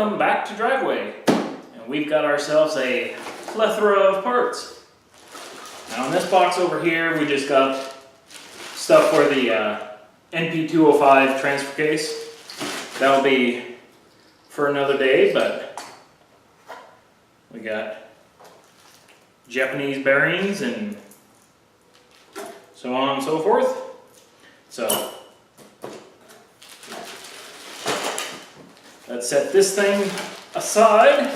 welcome back to Driveway. And we've got ourselves a plethora of parts. Now in this box over here, we just got stuff for the NV4500 transfer case. That'll be for another day, but we got Japanese bearings and so on and so forth. So let's set this thing aside.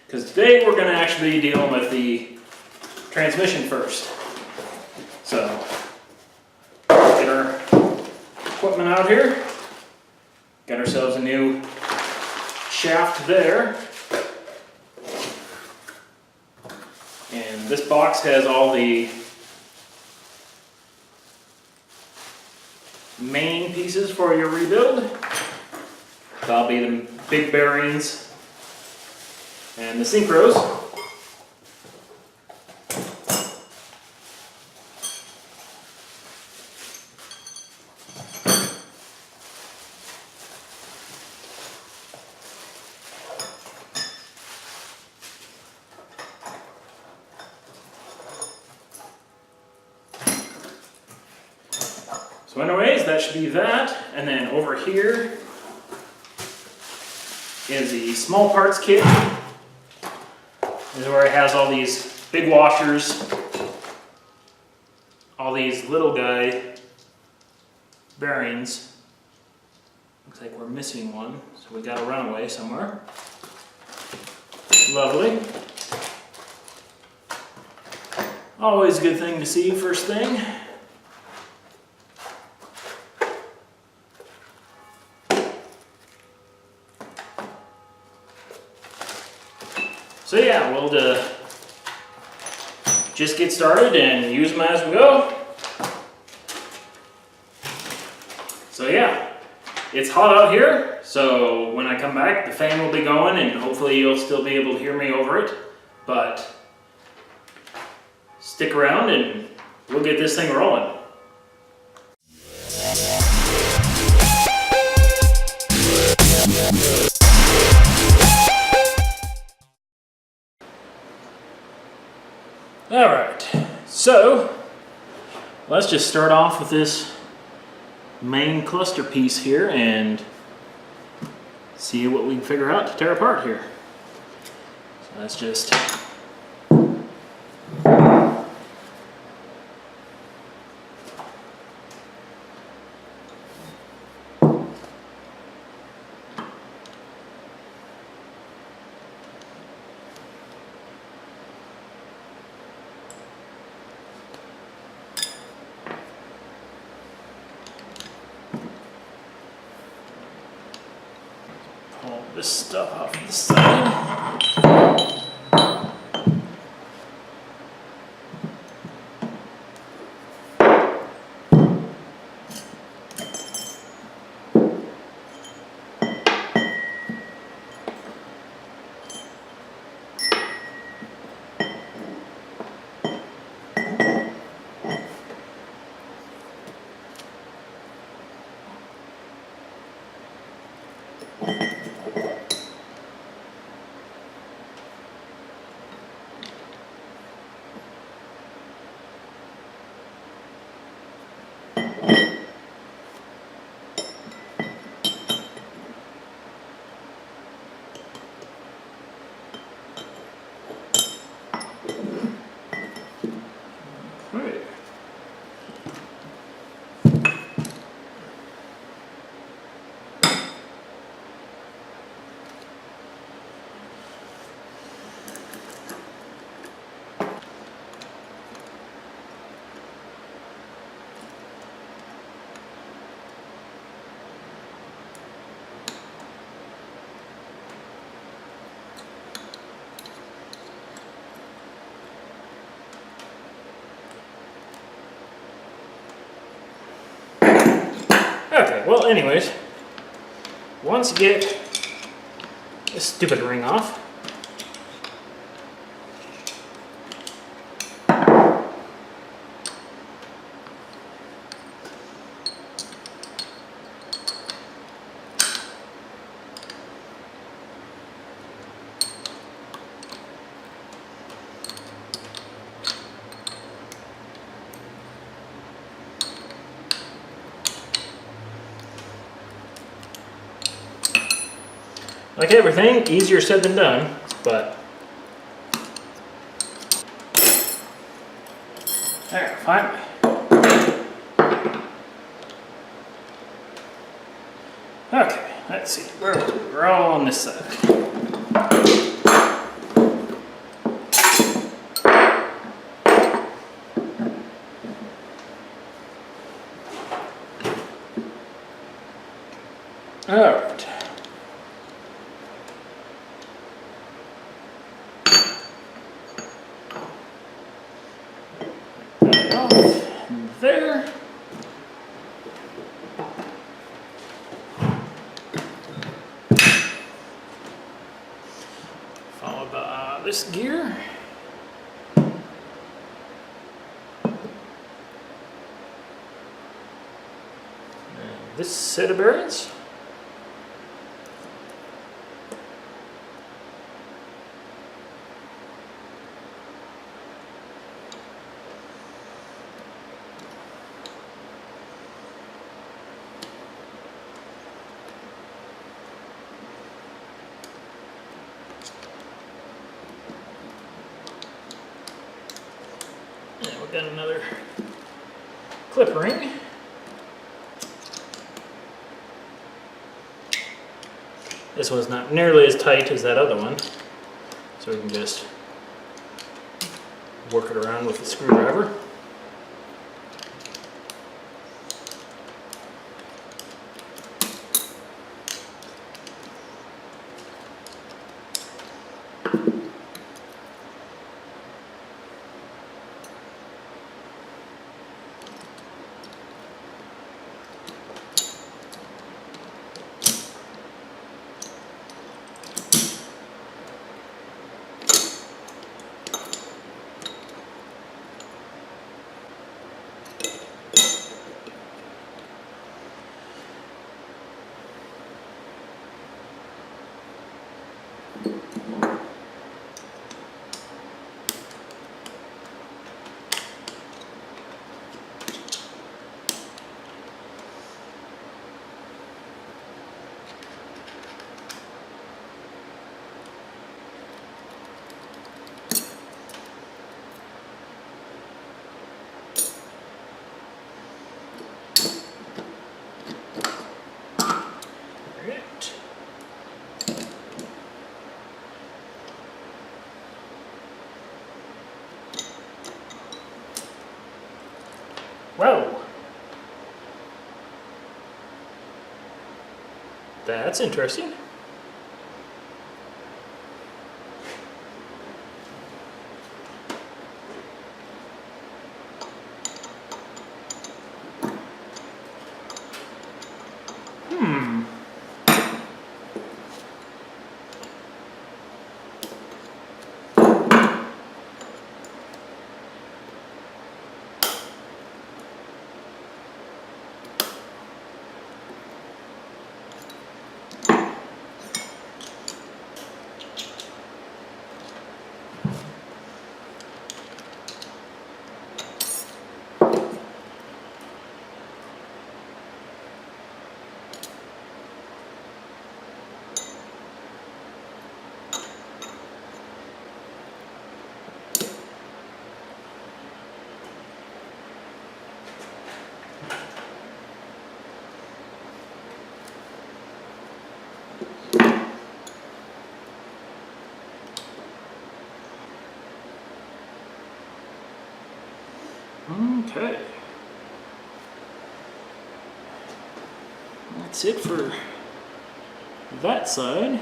Because today we're going to actually be dealing with the transmission first. So get our equipment out here. Got ourselves a new shaft there. And this box has all the main pieces for your rebuild. That'll be the big bearings and the synchros. So anyways, that should be that. And then over here is the small parts kit. This is where it has all these big washers, all these little guy bearings. Looks like we're missing one, so we got a runaway somewhere. Lovely. Always a good thing to see first thing. So yeah, we'll just get started and use them as we go. So yeah, it's hot out here, so when I come back the fan will be going and hopefully you'll still be able to hear me over it. But stick around and we'll get this thing rolling. Alright, so let's just start off with this main cluster piece here and see what we can figure out to tear apart here. So let's just pull this stuff off to the side. Okay, well anyways, once you get this stupid ring off, Like everything, easier said than done, but there, finally. Okay, let's see, we're all on this side. All right. There. Followed by this gear. And this set of bearings. And we've got another clip ring. This one's not nearly as tight as that other one, so we can just work it around with the screwdriver. Whoa! That's interesting. Okay. That's it for that side.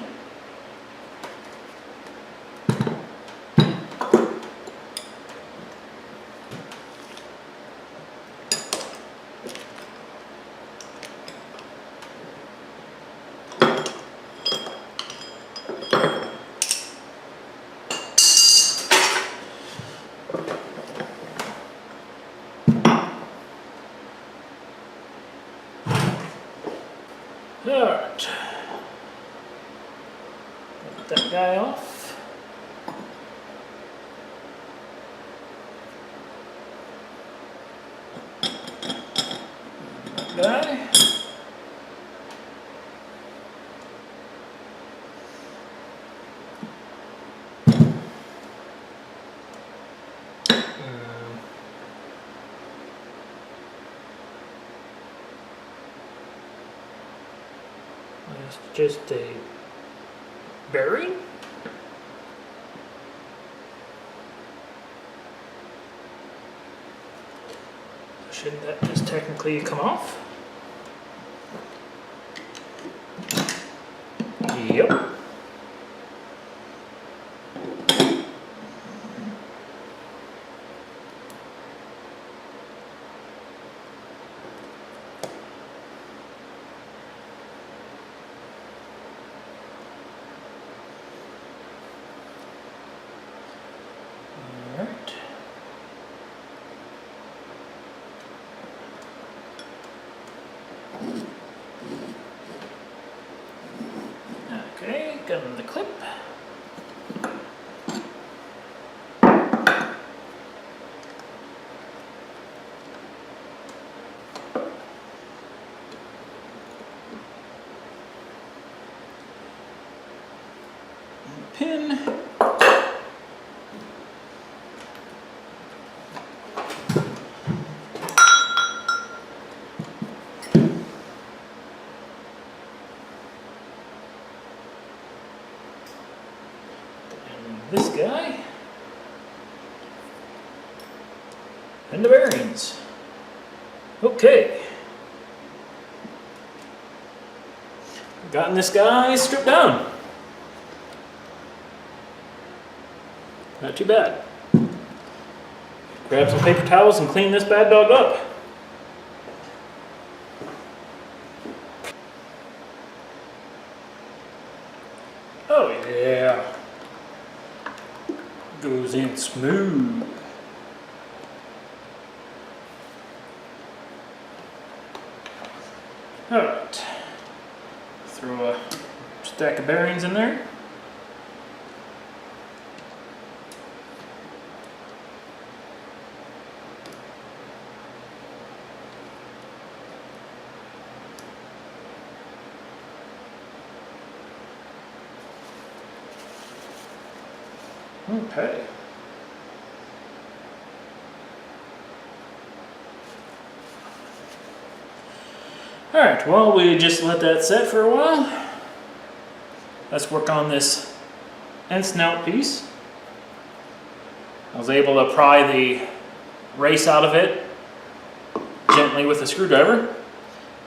Alright, get that guy off. That guy. It's just a bearing. Shouldn't that just technically come off? Yep. Alright. Okay, got another clip. Pin. This guy, and the bearings. Okay. Gotten this guy stripped down. Not too bad. Grab some paper towels and clean this bad dog up. Oh yeah. Goes in smooth. Alright. Throw a stack of bearings in there. Okay. Alright, well, we just let that set for a while. Let's work on this end snout piece. I was able to pry the race out of it gently with a screwdriver.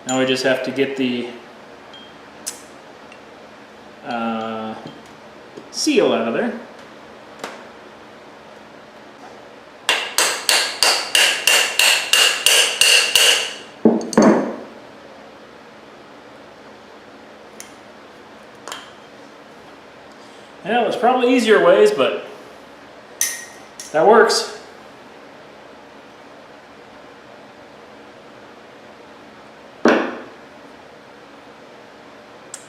Now we just have to get the seal out of there. Yeah, there's probably easier ways, but that works.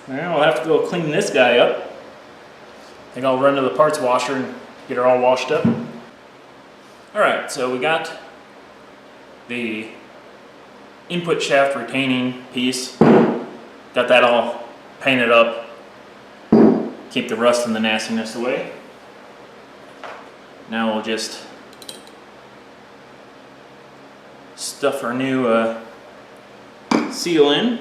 Now I'll have to go clean this guy up. I think I'll run to the parts washer and get her all washed up. Alright, so we got the input shaft retaining piece. Got that all painted up. Keep the rust and the nastiness away. Now we'll just stuff our new seal in.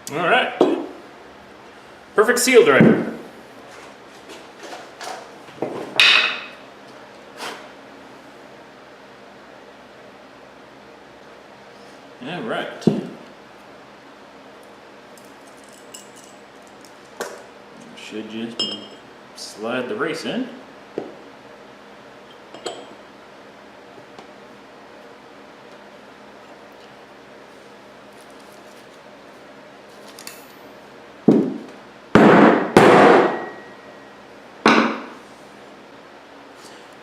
Alright. Perfect seal driver. Alright. Should just slide the race in.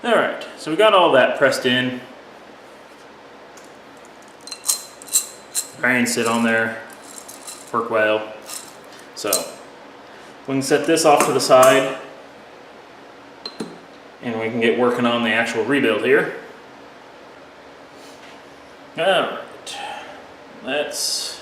Alright, so we got all that pressed in. bearings sit on there, work well. So we can set this off to the side and we can get working on the actual rebuild here. Alright, let's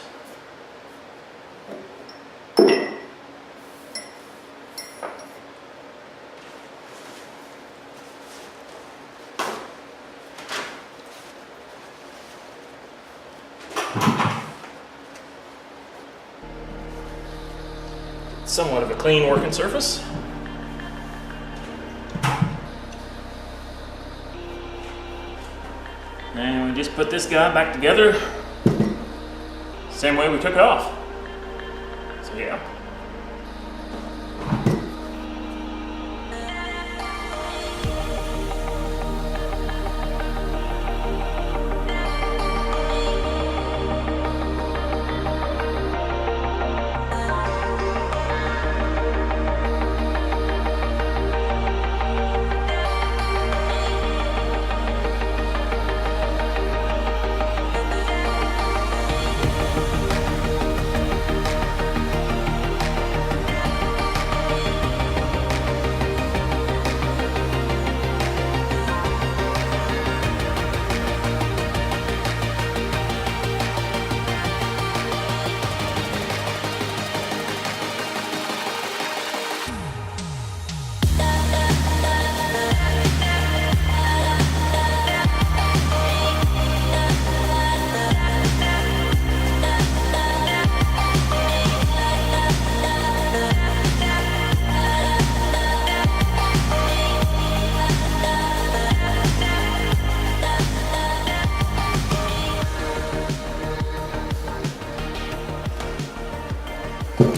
somewhat of a clean working surface. And we just put this guy back together same way we took it off. So yeah.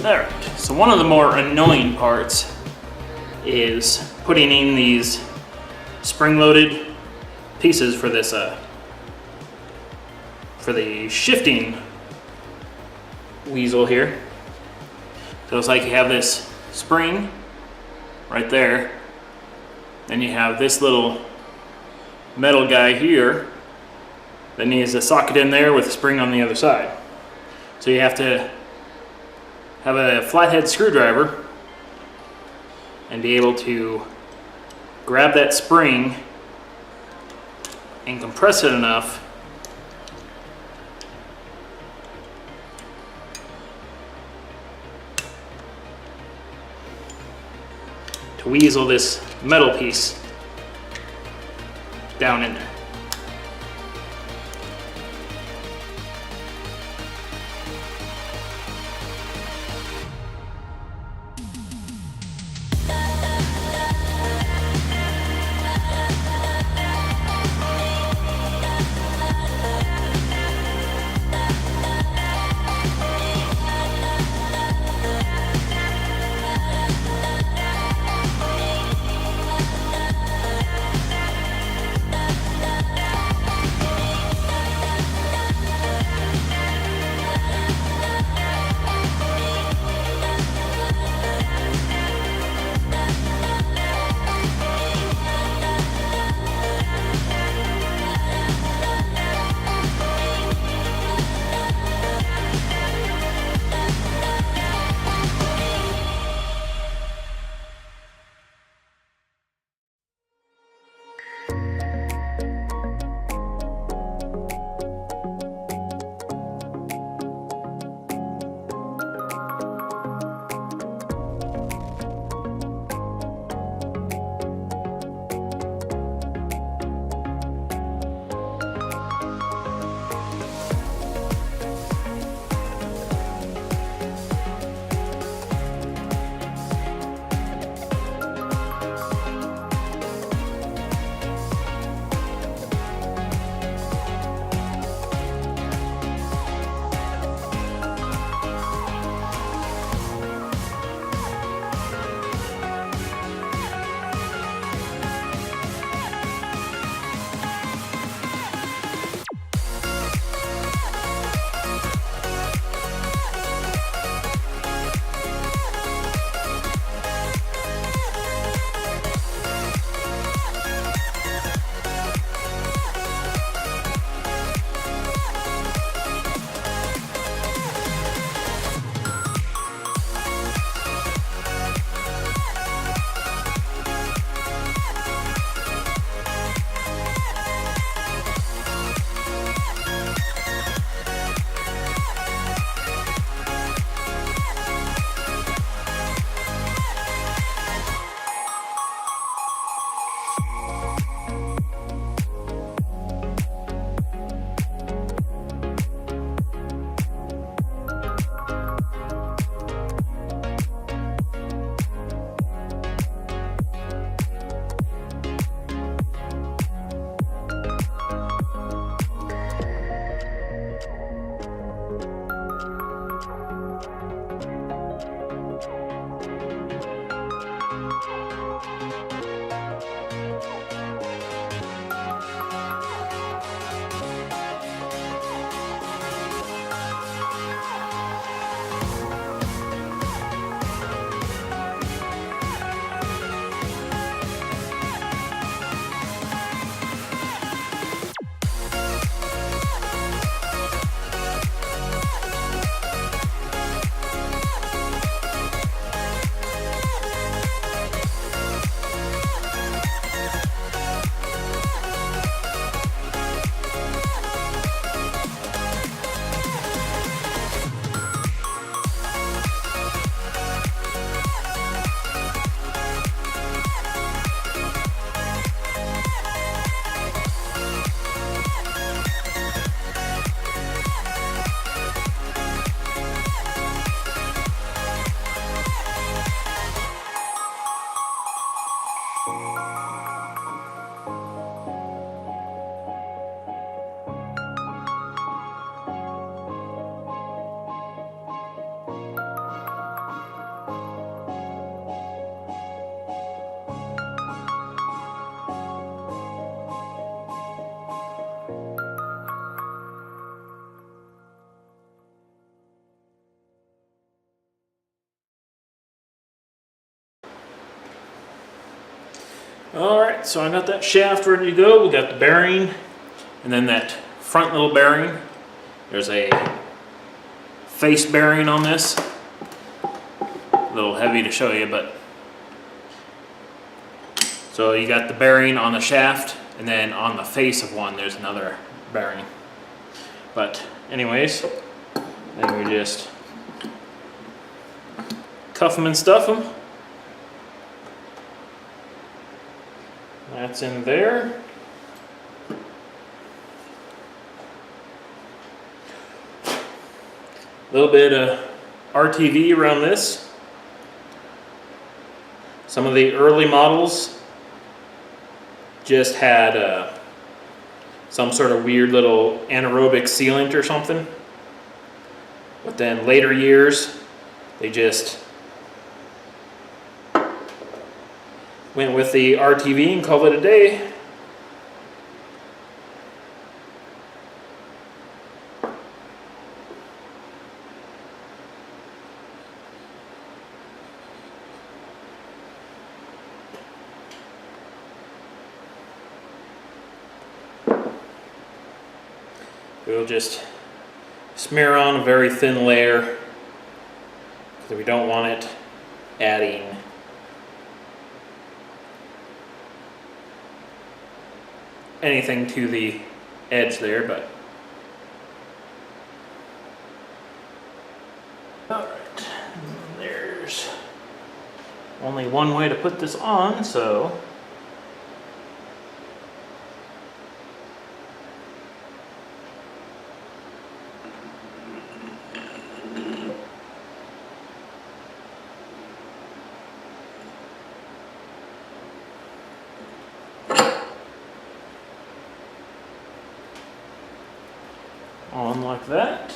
Alright, so one of the more annoying parts is putting in these spring-loaded pieces for this, for the shifting weasel here. So it's like you have this spring right there, then you have this little metal guy here that needs a socket in there with a spring on the other side. So you have to have a flathead screwdriver and be able to grab that spring and compress it enough to weasel this metal piece down in there. Alright, so I got that shaft ready to go. We got the bearing, and then that front little bearing. There's a face bearing on this. A little heavy to show you, but so you got the bearing on the shaft, and then on the face of one there's another bearing. But anyways, then we just cuff them and stuff them. That's in there. A little bit of RTV around this. Some of the early models just had some sort of weird little anaerobic sealant or something. But then later years, they just went with the RTV and called it a day. We'll just smear on a very thin layer because we don't want it adding anything to the edge there, but alright, there's only one way to put this on, so on like that.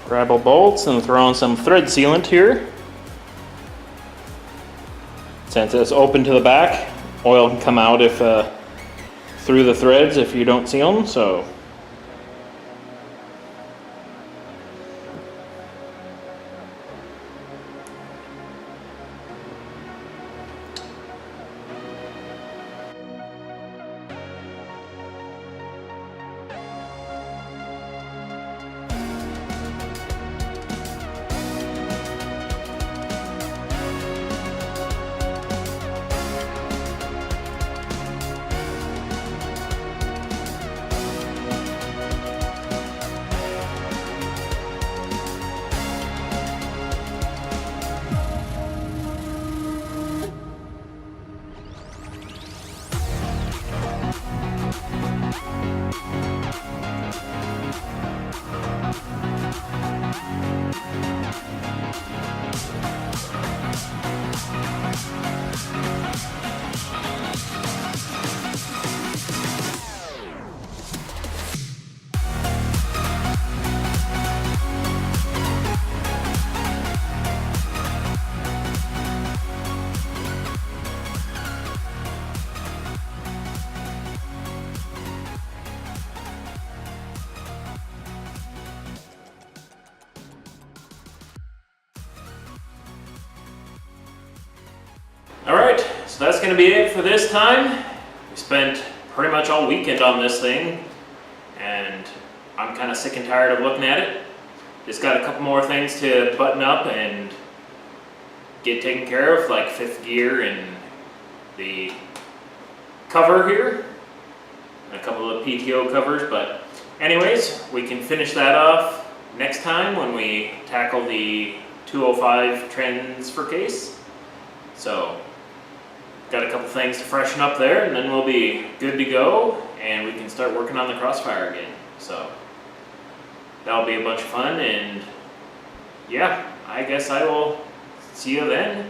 Grab our bolts and throw on some thread sealant here. Since it's open to the back, oil can come out if through the threads if you don't seal them. So alright, so that's going to be it for this time. We spent pretty much all weekend on this thing, and I'm kind of sick and tired of looking at it. Just got a couple more things to button up and get taken care of, like fifth gear and the cover here, and a couple of PTO covers, but anyways, we can finish that off next time when we tackle the 205 transfer case. So got a couple things to freshen up there, and then we'll be good to go, and we can start working on the Crossfire again. So that'll be a bunch of fun, and yeah, I guess I will see you then.